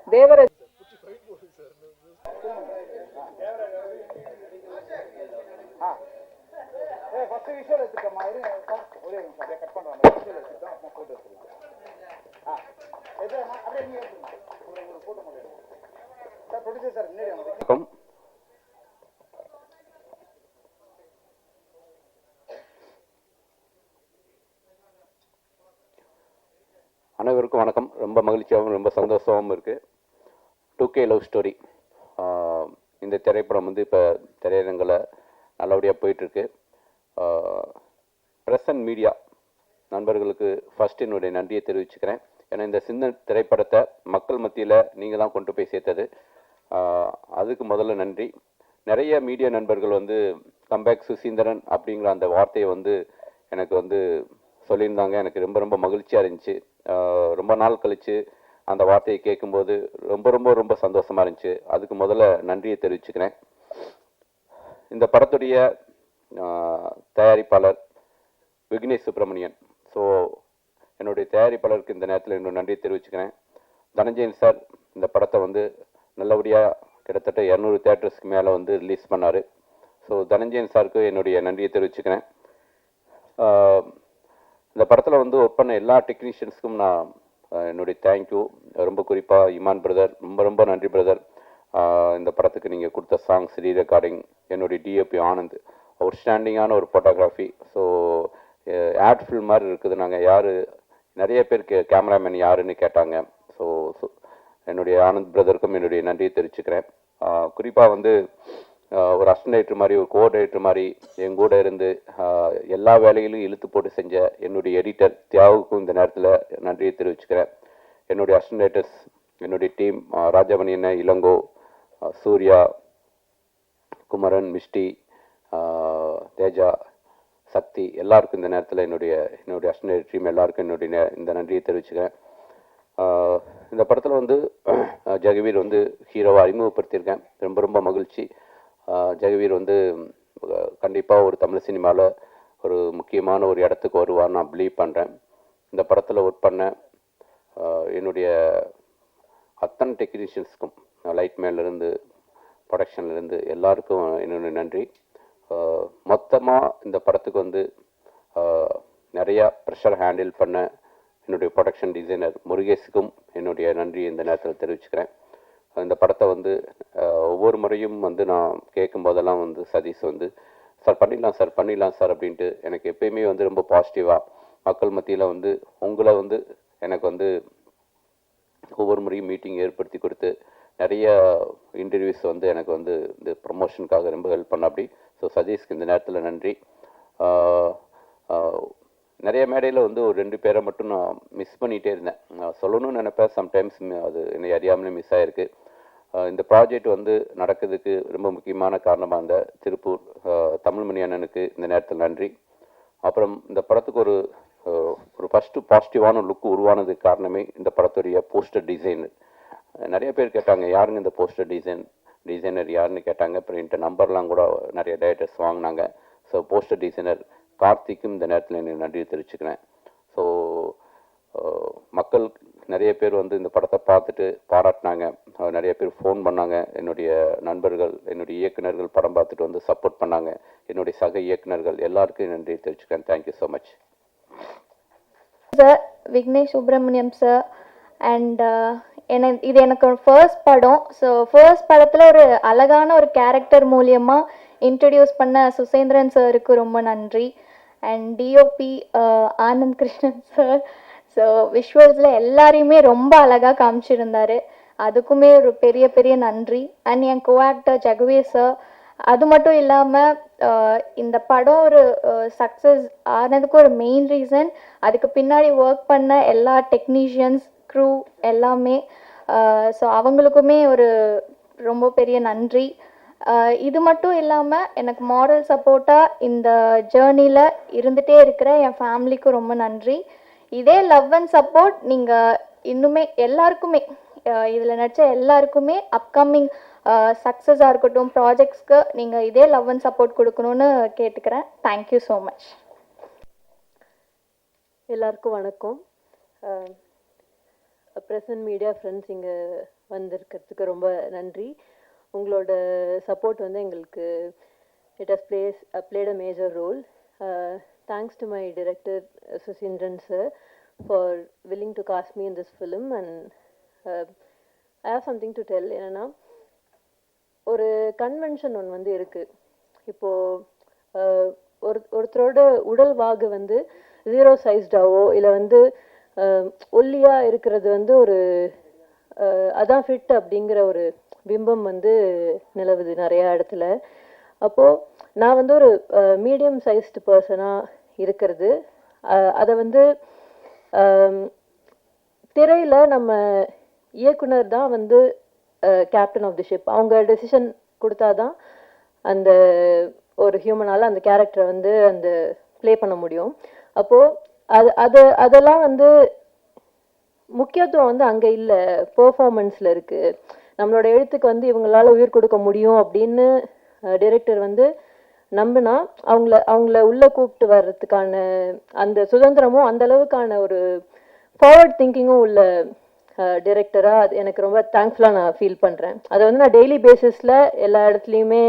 Devaraj first visual எடுத்துக்கமா ஒரே நிமிஷம் அப்படியே கட் பண்ணுவாங்க விஷுவல் எடுத்துட்டோம் அப்புறம் போட்டோ எடுத்துக்கலாம் எது அப்படியே நீங்க எடுத்துங்க ஒரு போட்டோ மட்டும் சார் ப்ரொடியூசர் சார் முன்னாடி வாங்க. அனைவருக்கும் வணக்கம். ரொம்ப மகிழ்ச்சியாகவும் ரொம்ப சந்தோஷமாகவும் இருக்குது. 2K லவ் ஸ்டோரி இந்த திரைப்படம் வந்து இப்போ திரையரங்கில் நல்லபடியாக போயிட்டுருக்கு. ப்ரெஸ் அண்ட் மீடியா நண்பர்களுக்கு ஃபஸ்ட் என்னுடைய நன்றியை தெரிவிச்சுக்கிறேன். ஏன்னா இந்த சின்ன திரைப்படத்தை மக்கள் மத்தியில் நீங்கள் தான் கொண்டு போய் சேர்த்தது. அதுக்கு முதல்ல நன்றி. நிறைய மீடியா நண்பர்கள் வந்து கம்பேக் சுசீந்திரன் அப்படிங்கிற அந்த வார்த்தையை வந்து எனக்கு வந்து சொல்லியிருந்தாங்க. எனக்கு ரொம்ப ரொம்ப மகிழ்ச்சியாக இருந்துச்சு. ரொம்ப நாள் கழித்து அந்த வார்த்தையை கேட்கும்போது ரொம்ப ரொம்ப ரொம்ப சந்தோஷமாக இருந்துச்சு. அதுக்கு முதல்ல நன்றியை தெரிவிச்சுக்கிறேன். இந்த படத்துடைய தயாரிப்பாளர் விக்னேஷ் சுப்ரமணியன். ஸோ என்னுடைய தயாரிப்பாளருக்கு இந்த நேரத்தில் என்னோட நன்றியை தெரிவிச்சுக்கிறேன். தனஞ்சயன் சார் இந்த படத்தை வந்து நல்லபடியாக கிட்டத்தட்ட 200 தியேட்டர்ஸ்க்கு மேலே வந்து ரிலீஸ் பண்ணார். ஸோ தனஞ்சயன் சாருக்கு என்னுடைய நன்றியை தெரிவிச்சுக்கிறேன். இந்த படத்தில் வந்து ஒர்க் பண்ண எல்லா டெக்னீஷியன்ஸுக்கும் நான் என்னுடைய தேங்க்யூ. ரொம்ப குறிப்பாக இமான் பிரதர், ரொம்ப ரொம்ப நன்றி பிரதர். இந்த படத்துக்கு நீங்கள் கொடுத்த சாங்ஸ், ரீ ரெக்கார்டிங், என்னுடைய டிஓபி ஆனந்த், அவுட்ஸ்டாண்டிங்கான ஒரு ஃபோட்டோகிராஃபி. ஸோ ஆட் ஃபில்ம் மாதிரி இருக்குது. நாங்கள் யார் நிறைய பேர் கேமராமேன் யாருன்னு கேட்டாங்க. ஸோ என்னுடைய ஆனந்த் பிரதருக்கும் என்னுடைய நன்றியை தெரிவிச்சுக்கிறேன். குறிப்பாக வந்து ஒரு அசிஸ்டன்ட் மாதிரி, ஒரு கோஆர்டினேட்டர் மாதிரி எங்கூட இருந்து எல்லா வேலைகளையும் இழுத்து போட்டு செஞ்ச என்னுடைய எடிட்டர் தியாகுக்கும் இந்த நேரத்தில் நன்றியை தெரிவிச்சுக்கிறேன். என்னுடைய அசிஸ்டன்டேட்டர்ஸ், என்னுடைய டீம் ராஜமணி அண்ணா, இளங்கோ, சூர்யா, குமரன், மிஸ்டி, தேஜா, சக்தி, எல்லாருக்கும் இந்த நேரத்தில் என்னுடைய அசிஸ்டன்ட் டீம் எல்லாருக்கும் என்னுடைய இந்த நன்றியை தெரிவிச்சுக்கிறேன். இந்த படத்தில் வந்து ஜெகவீர் வந்து ஹீரோவை அறிமுகப்படுத்தியிருக்கேன். ரொம்ப ரொம்ப மகிழ்ச்சி. ஜெகவீர் வந்து கண்டிப்பாக ஒரு தமிழ் சினிமாவில் ஒரு முக்கியமான ஒரு இடத்துக்கு வருவார் நான் பிலீவ் பண்ணுறேன். இந்த படத்தில் ஒர்க் பண்ண என்னுடைய அத்தனை டெக்னீஷியன்ஸ்க்கும், லைட் மேன்லேருந்து ப்ரொடக்ஷன்லேருந்து எல்லாருக்கும் என்னுடைய நன்றி. மொத்தமாக இந்த படத்துக்கு வந்து நிறையா ப்ரெஷர் ஹேண்டில் பண்ண என்னுடைய ப்ரொடக்ஷன் டிசைனர் முருகேஷுக்கும் என்னுடைய நன்றி இந்த நேரத்தில் தெரிவிச்சுக்கிறேன். இந்த படத்தை வந்து ஒவ்வொரு முறையும் வந்து நான் கேட்கும் போதெல்லாம் வந்து சதீஷ் வந்து சார் பண்ணிடலாம் சார் அப்படின்ட்டு எனக்கு எப்பயுமே வந்து ரொம்ப பாசிட்டிவாக மக்கள் மத்தியில் வந்து உங்களை வந்து எனக்கு வந்து ஒவ்வொரு முறையும் மீட்டிங் ஏற்படுத்தி கொடுத்து நிறைய இன்டர்வியூஸ் வந்து எனக்கு வந்து இந்த ப்ரமோஷனுக்காக ரொம்ப ஹெல்ப் பண்ண அப்படி. ஸோ சதீஷ்க்கு இந்த நேரத்தில் நன்றி. நிறைய மேடையில் வந்து ஒரு 2 பேரை மட்டும் நான் மிஸ் பண்ணிகிட்டே இருந்தேன். நான் சொல்லணும்னு நினைப்பேன், சம்டைம்ஸ் அது என்னை அறியாமலே மிஸ் ஆகிருக்கு. இந்த ப்ராஜெக்ட் வந்து நடக்கிறதுக்கு ரொம்ப முக்கியமான காரணமாக இருந்த திருப்பூர் தமிழ்மணி அண்ணனுக்கு இந்த நேரத்தில் நன்றி. அப்புறம் இந்த படத்துக்கு ஒரு ஃபஸ்ட்டு பாசிட்டிவான லுக் உருவானதுக்கு காரணமே இந்த படத்துடைய போஸ்டர் டிசைன். நிறைய பேர் கேட்டாங்க யாருங்க இந்த போஸ்டர் டிசைனர் யாருன்னு கேட்டாங்க. அப்புறம் என்கிட்ட நம்பர்லாம் கூட நிறைய டைரக்டர்ஸ் வாங்கினாங்க. ஸோ போஸ்டர் டிசைனர் கார்த்திக்கும் இந்த நேரத்தில் எனக்கு நன்றி தெரிவிச்சுக்கிறேன். ஸோ மக்கள் நிறைய பேர் வந்து இந்த படத்தை பார்த்துட்டு பாராட்டினாங்க. நிறைய பேர் ஃபோன் பண்ணாங்க. என்னுடைய நண்பர்கள், என்னுடைய இயக்குநர்கள் படம் பார்த்துட்டு வந்து சப்போர்ட் பண்ணாங்க. என்னுடைய சக இயக்குநர்கள் எல்லாருக்கும் நன்றி தெரிவிச்சுக்கிறேன். Thank you so much sir. Vignesh Subramaniam sir. And இது எனக்கு ஃபர்ஸ்ட் படம். ஸோ ஃபர்ஸ்ட் படத்தில் ஒரு அழகான ஒரு கேரக்டர் மூலியமாக இன்ட்ரடியூஸ் பண்ண சுசேந்திரன் சாருக்கு ரொம்ப நன்றி. And DOP Anand Krishnan sir. So விஷுவல்ஸில் எல்லாரையுமே ரொம்ப அழகாக காமிச்சிருந்தார். அதுக்குமே ஒரு பெரிய பெரிய நன்றி. அண்ட் என் கோஆக்டர் ஜெகவீர் சார். அது மட்டும் இல்லாமல் இந்த படம் ஒரு சக்ஸஸ் ஆனதுக்கு ஒரு மெயின் ரீசன் அதுக்கு பின்னாடி ஒர்க் பண்ண எல்லா டெக்னீஷியன்ஸ், க்ரூ எல்லாமே. ஸோ அவங்களுக்குமே ஒரு ரொம்ப பெரிய நன்றி. இது மட்டும் இல்லாமல் எனக்கு மாரல் சப்போர்ட்டாக இந்த ஜேர்னியில் இருந்துகிட்டே இருக்கிற என் ஃபேமிலிக்கும் ரொம்ப நன்றி. இதே லவ் அண்ட் சப்போர்ட் நீங்கள் இன்னுமே எல்லாருக்குமே, இதில் நடித்த எல்லாருக்குமே அப்கமிங் சக்ஸஸாக இருக்கட்டும், ப்ராஜெக்ட்ஸ்க்கு நீங்கள் இதே லவ் அண்ட் சப்போர்ட் கொடுக்கணுன்னு கேட்டுக்கிறேன். Thank you so much. எல்லாருக்கும் வணக்கம். ப்ரெசன்ட் மீடியா ஃப்ரெண்ட்ஸ் இங்கே வந்திருக்கிறதுக்கு ரொம்ப நன்றி. உங்களோட சப்போர்ட் வந்து எங்களுக்கு it has played a major role. Thanks to my director Susindran sir for willing to cast me in this film, and I have something to tell. என்னன்னா ஒரு கன்வென்ஷன் ஒன்று வந்து இருக்கு. இப்போ ஒருத்தரோட உடல் வாகு வந்து 0 சைஸ்டாவோ இல்லை வந்து ஒல்லியா இருக்கிறது வந்து ஒரு அதான் ஃபிட் அப்படிங்கிற ஒரு பிம்பம் வந்து நிலவுது நிறைய இடத்துல. அப்போது நான் வந்து ஒரு மீடியம் சைஸ்டு பர்சனாக இருக்கிறது, அதை வந்து திரையில் நம்ம இயக்குனர் தான் வந்து கேப்டன் ஆஃப் தி ஷிப். அவங்க டெசிஷன் கொடுத்தாதான் அந்த ஒரு ஹியூமனால் அந்த கேரக்டரை வந்து அந்த ப்ளே பண்ண முடியும். அப்போது அதெல்லாம் வந்து முக்கியத்துவம் வந்து அங்கே இல்லை, பெர்ஃபார்மன்ஸில் இருக்குது. நம்மளோட எழுத்துக்கு வந்து இவங்களால உயிர் கொடுக்க முடியும் அப்படின்னு டைரக்டர் வந்து நம்பினா அவங்கள உள்ளே கூப்பிட்டு வர்றதுக்கான அந்த சுதந்திரமும் அந்த அளவுக்கான ஒரு ஃபார்வர்ட் திங்கிங்கும் உள்ள டைரக்டராக அது எனக்கு ரொம்ப தேங்க்ஃபுல்லாக நான் ஃபீல் பண்ணுறேன். அதை வந்து நான் டெய்லி பேசிஸில் எல்லா இடத்துலையுமே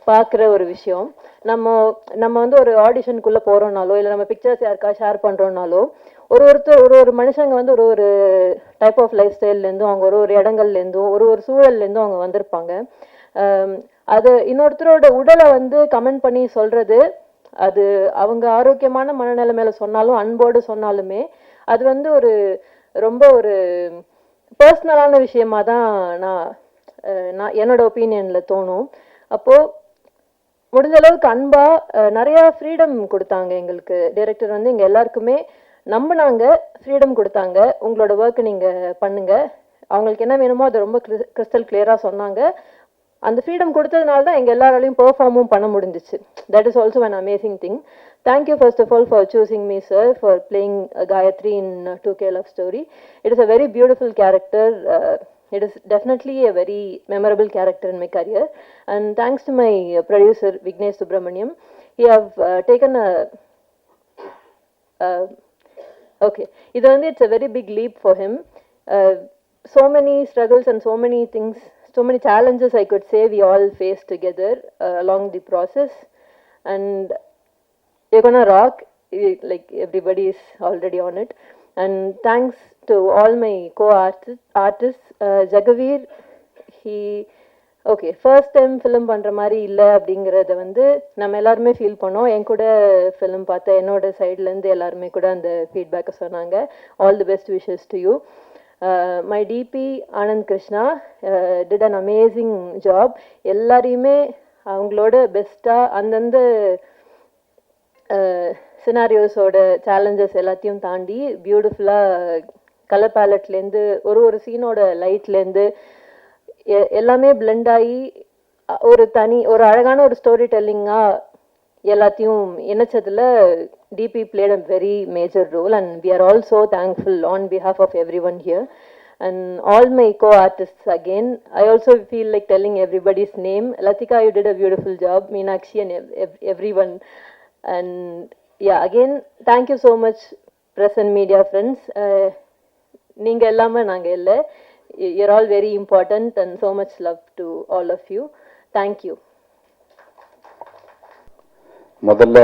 பார்க்குற ஒரு விஷயம். நம்ம வந்து ஒரு ஆடிஷனுக்குள்ளே போகிறோம்னாலோ இல்லை நம்ம பிக்சர்ஸ் யாருக்கா ஷேர் பண்ணுறோம்னாலோ ஒரு மனுஷங்க வந்து ஒரு டைப் ஆஃப் லைஃப் ஸ்டைல்லேருந்தும் அவங்க ஒரு இடங்கள்லேருந்தும் ஒரு சூழல்லேருந்தும் அவங்க வந்திருப்பாங்க. அது இன்னொருத்தரோட உடலை வந்து கமெண்ட் பண்ணி சொல்கிறது, அது அவங்க ஆரோக்கியமான மனநிலைமையில சொன்னாலும் அன்போடு சொன்னாலுமே அது வந்து ரொம்ப ஒரு பர்சனலான விஷயமா தான் நான் என்னோட ஒப்பீனியனில் தோணும். அப்போது முடிஞ்ச அளவுக்கு அன்பாக நிறையா ஃப்ரீடம் கொடுத்தாங்க எங்களுக்கு. டைரக்டர் வந்து எங்கள் எல்லாருக்குமே நம்பினாங்க, ஃப்ரீடம் கொடுத்தாங்க. உங்களோட ஒர்க்கு நீங்கள் பண்ணுங்கள், அவங்களுக்கு என்ன வேணுமோ அதை ரொம்ப கிறிஸ்டல் கிளியராக சொன்னாங்க. அந்த ஃப்ரீடம் கொடுத்ததுனால தான் எங்கள் எல்லாராலையும் பெர்ஃபார்மும் பண்ண முடிஞ்சிச்சு. That is also an amazing thing. Thank you first of all for choosing me, sir, for playing Gayatri in 2K Love Story. It is a very beautiful character. It is definitely a very memorable character in my career. And thanks to my producer, Vignesh Subramaniam. He have taken okay. It's a very big leap for him. So many struggles and so many things, so many challenges I could say we all faced together along the process. And you're gonna rock, like everybody is already on it. And thanks to all my co-artists. Jagaveer, first time film பண்ணுற மாதிரி இல்லை அப்படிங்கிறத வந்து நம்ம எல்லாருமே feel பண்ணோம். என் கூட film பார்த்த என்னோட சைட்லேருந்து எல்லாருமே கூட அந்த ஃபீட்பேக்கை சொன்னாங்க. All the best wishes to you. My DP Anand Krishna did an amazing job. எல்லாரையுமே அவங்களோட பெஸ்ட்டாக அந்தந்த சினாரியோஸோட சேலஞ்சஸ் எல்லாத்தையும் தாண்டி பியூட்டிஃபுல்லாக கலர் பேலட்லேருந்து ஒரு சீனோட லைட்லேருந்து எல்லாமே பிளெண்ட் ஆகி ஒரு அழகான ஒரு ஸ்டோரி டெல்லிங்காக எல்லாத்தையும் இணைச்சதில் DP played a very major role, and we are all so thankful on behalf of everyone here. And all my co-artists again, I also feel like telling everybody's name. Latika, you did a beautiful job. Meenakshi and everyone. And yeah, again, thank you so much, press and media friends. நீங்க எல்லாமே நாங்கள் இல்லை. You're all very important, and so much love to all of you. Thank you. முதல்ல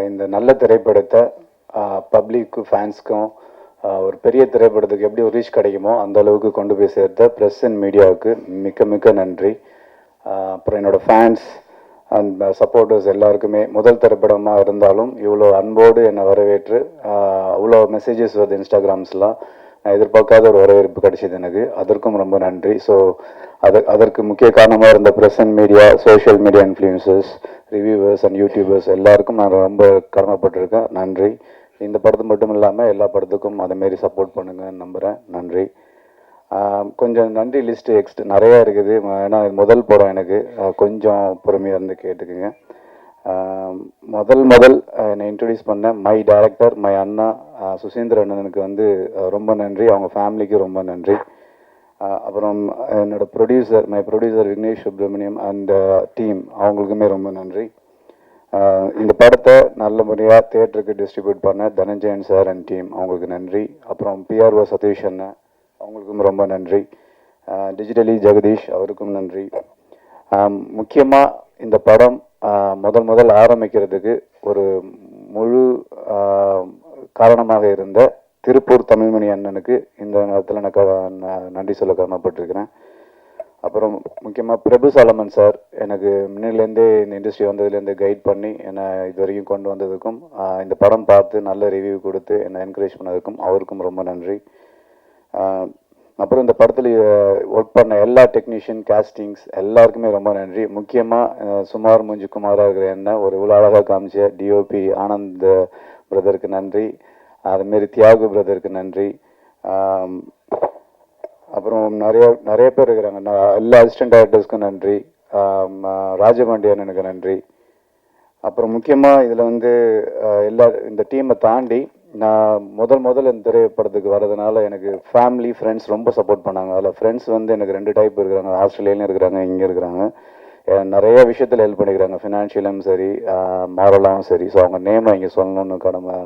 இந்த நல்ல திரைப்படத்தை பப்ளிக்கு ஃபேன்ஸ்க்கும் ஒரு பெரிய திரைப்படத்துக்கு எப்படி ஒரு ரீச் கிடைக்குமோ அந்த அளவுக்கு கொண்டு போய் சேர்த்த ப்ரெஸ் அண்ட் மீடியாவுக்கு மிக்க மிக்க நன்றி. அப்புறம் என்னோடய ஃபேன்ஸ் அண்ட் சப்போர்ட்டர்ஸ் எல்லாருக்குமே முதல் திரைப்படமாக இருந்தாலும் இவ்வளோ அன்போடு என்னை வரவேற்று அவ்வளோ மெசேஜஸ் வருது இன்ஸ்டாகிராம்ஸ்லாம். நான் எதிர்பார்க்காத ஒரு வரவேற்பு கிடைச்சிது எனக்கு, அதற்கும் ரொம்ப நன்றி. ஸோ அதற்கு முக்கிய காரணமாக இருந்த press and media, social media influencers, reviewers and YouTubers எல்லாருக்கும் நான் ரொம்ப கடமைப்பட்டிருக்கேன். நன்றி. இந்த படத்து மட்டும் இல்லாமல் எல்லா படத்துக்கும் அதேமாரி சப்போர்ட் பண்ணுங்கன்னு நம்புகிறேன். நன்றி. கொஞ்சம் நன்றி லிஸ்ட்டு நிறையா இருக்குது. ஏன்னா இது முதல் படம் எனக்கு, கொஞ்சம் பொறுமையாக இருந்து கேட்டுக்குங்க. முதல் என்னை இன்ட்ரடியூஸ் பண்ண மை டைரக்டர், மை அண்ணா சுசீந்திர அண்ணனுக்கு வந்து ரொம்ப நன்றி. அவங்க ஃபேமிலிக்கு ரொம்ப நன்றி. அப்புறம் என்னோட producer, my producer Vignesh Subramaniam and team, அவங்களுக்குமே ரொம்ப நன்றி. இந்த படத்தை நல்ல முறையாக தியேட்டருக்கு டிஸ்ட்ரிபியூட் பண்ண தனஞ்சயன் சார் அண்ட் டீம் அவங்களுக்கு நன்றி. அப்புறம் பிஆர்ஓ சதீஷ் அண்ணன் அவங்களுக்கும் ரொம்ப நன்றி. டிஜிட்டலி ஜெகதீஷ் அவருக்கும் நன்றி. முக்கியமாக இந்த படம் முதல் ஆரம்பிக்கிறதுக்கு ஒரு முழு காரணமாக இருந்த திருப்பூர் தமிழ்மணி அண்ணனுக்கு இந்த நேரத்தில் நான் நன்றி சொல்ல கடமைப்பட்டிருக்கிறேன். அப்புறம் முக்கியமாக பிரபு சாலமன் சார் எனக்கு முன்னிலேருந்தே இந்த இண்டஸ்ட்ரி வந்ததுலேருந்து கைட் பண்ணி என்னை இது வரைக்கும் கொண்டு வந்ததுக்கும் இந்த படம் பார்த்து நல்ல ரிவ்யூ கொடுத்து என்னை என்கரேஜ் பண்ணதுக்கும் அவருக்கும் ரொம்ப நன்றி. அப்புறம் இந்த படத்தில் ஒர்க் பண்ண எல்லா டெக்னீஷியன் காஸ்டிங்ஸ் எல்லாருக்குமே ரொம்ப நன்றி. முக்கியமாக சுமார் மூஞ்சி குமாராக இருக்கிற என்ன ஒரு இவ்வளோ அழகாக காமிச்ச டிஓபி ஆனந்த் பிரதருக்கு நன்றி. அதுமாரி தியாகு பிரதருக்கு நன்றி. அப்புறம் நிறைய பேர் இருக்கிறாங்க. எல்லா அசிஸ்டன்ட் டைரக்டர்ஸ்க்கும் நன்றி. ராஜபாண்டியன் எனக்கு நன்றி. அப்புறம் முக்கியமாக இதில் இந்த டீமை தாண்டி நான் முதல்ல இந்த திரைப்படத்துக்கு வர்றதுனால எனக்கு ஃபேமிலி ஃப்ரெண்ட்ஸ் ரொம்ப சப்போர்ட் பண்ணாங்க. அதில் ஃப்ரெண்ட்ஸ் எனக்கு 2 டைப் இருக்கிறாங்க. ஆஸ்திரேலியாலையும் இருக்கிறாங்க, இங்கே இருக்கிறாங்க. நிறைய விஷயத்தில் ஹெல்ப் பண்ணிக்கிறாங்க, ஃபினான்ஷியலும் சரி, மாரலாகவும் சரி. ஸோ அவங்க நேமை இங்கே சொல்லணும்னு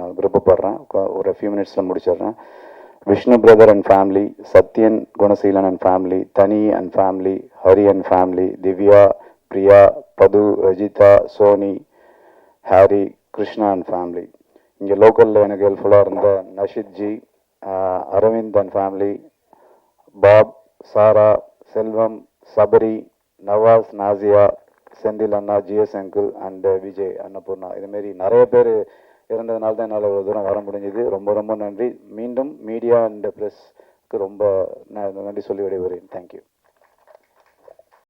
நான் விருப்பப்படுறேன். ஒரு ஃபியூ மினிட்ஸில் முடிச்சிடுறேன். Vishnu brother and family, Sathyan Gunaseelan and family, Thani and family, Hari and family, Divya, Priya, Padhu, Rajitha, Soni, Harry, Krishna and family. இங்கே லோக்கலில் எனக்கு ஹெல்ப்ஃபுல்லாக இருந்த Nashid ji, Aravind and family, Bob, Sarah, Selvam, Sabari, Nawaz, Nasiya, Senthil அண்ணா, GS uncle and Vijay, Annapoorna, இதுமாரி நிறைய பேர் இருந்ததுனால தான் என்னால் இவ்வளோ தூரம் வர முடிஞ்சது. ரொம்ப நன்றி. மீண்டும் மீடியா அண்ட் ப்ரெஸ்க்கு ரொம்ப நன்றி சொல்லி விடைபெறுகிறேன். தேங்க்யூ.